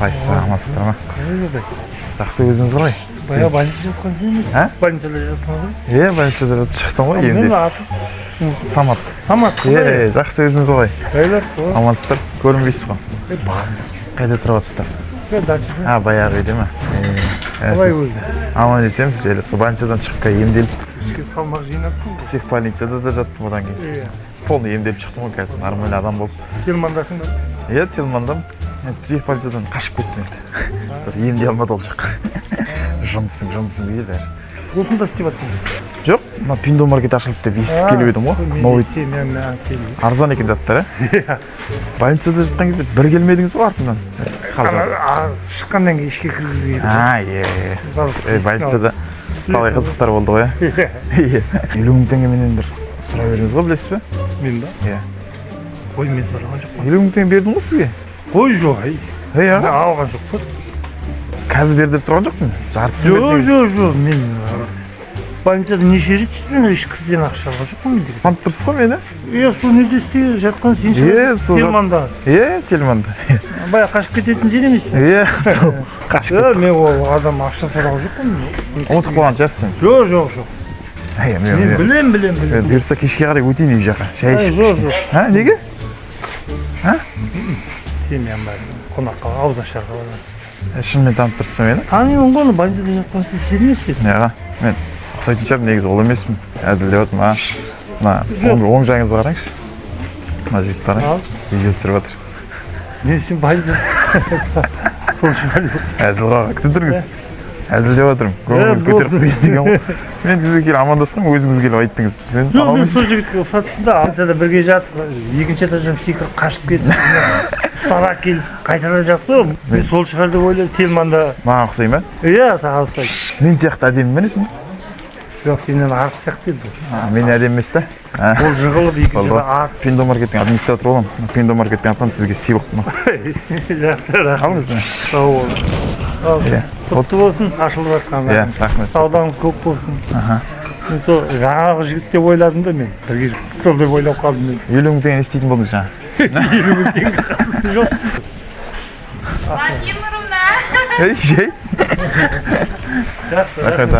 Қайсыз амансыздар ма? Қайда? Жақсы өзіңіз қалай? Бая больницада жатқан сен? А? Больницада жатқан ғой? Иә, больницада жатып шықтым ғой Менің емдеп. атым Самат. Самат. Иә, жақсы өзіңіз қалай? Қайда? Амансыздар, көрінбейсіз ғой. Бар. Қайда тұрып жатсыздар? Дачада. А, баяғы үйде ме? Қалай өзі? Аман есен, желіп, сол больницадан шығып емделіп, Ішке салмақ жинапсың. психбольницада да жаттым одан кейін. Иә. Полный емделіп шықтым ғой қазір, нормальный адам болып. Телмандасың ба? Иә, Телмандам. Мен психбольницадан қашып кеттім енді. Бір емдей алмады ол жақ. Жындысың дейді. Осында істеп жатсың. Жоқ, мына Пиндо маркет ашылды деп естіп келіп едім ғой. Новый. Арзан екен заттар, Иә. Больницада жатқан кезде бір келмедіңіз ғой артынан. Шыққаннан кейін ішке кіргізбейді. Иә. Больницада талай қызықтар болды ғой, иә. 50 мың теңгеменен бір сұрай бердіңіз ғой, білесіз бе? Мен ба? Иә. Қой, мен сұраған жоқпын. 50 мың теңге бердім ғой сізге. Қой жоқ, ай. Мен алған жоқпын. Қазір бер деп тұрған жоқпын. Жартысын берсеңіз. Жоқ, мен больницада неше рет істедім, ешқызден ақша алған жоқпын мен. Танып тұрсыз ғой мені? Иә, сол неде істеп жатқан сен сол Телманда. Иә, Телманда. Бая қашып кететін сен емессің. Иә, сол қашып. Мен ол адам ақша сұраған жоқпын. Ұмытып қалған шығарсың. Жоқ. Мен Білем. бұйырса кешке қарай өтейін үй жаққа. Шай ішіп. Жоқ. Ha, неге? Сен мен қонаққа ауыз ашарға барамын. Шынымен танып тұрсың мені? Танимын ғой, больницада жатқан сен емес пе? Неға? Мен ұқсайтын шығармын, негізі ол емеспін. Әзілдеп отырмын. Мына оң жағыңызға қараңызшы. Мына жігіт қараңыз. Видео түсіріп жатыр. Мен сен больницада. Сол шығар. Әзіл қаға күтіп тұрыңыз. Әзілдеп отырмын. Көңіліңіз көтеріп қойын деген ғой. Мен сізге келіп амандасқам, өзіңіз келіп айттыңыз. Жоқ, мен сол жігітке ұқсаттым да, больницада бірге жатып, екінші этаждан секіріп қашып кетіп, ұстара келіп қайтара жатты ғой. Мен сол шығар деп ойлаймын, Телманда. Маған ұқсай ма? Иә, саған ұқсайды. Мен сияқты әдемі ме несің? Жоқ, сенен артық сияқты еді. Мен әдемі емес та. Ол жығылып екінші артық. Пиндо маркеттің администратор боламын. Пиндо маркеттің атынан сізге сыйлық мына. Жақсы, рахмет. Алыңыз мені. Сау бол. Құтты болсын, ашылып жатқан. Иә, рахмет. Саудаңыз көп болсын. Мен сол жаңағы жігіт деп ойладым да мен. Бір жігіт сол деп ойлап қалдым мен. 50 мың теңге істейтін болдыңыз жаңа. 50 мың теңге жоқ. Жей. Жақсы, Рахмет.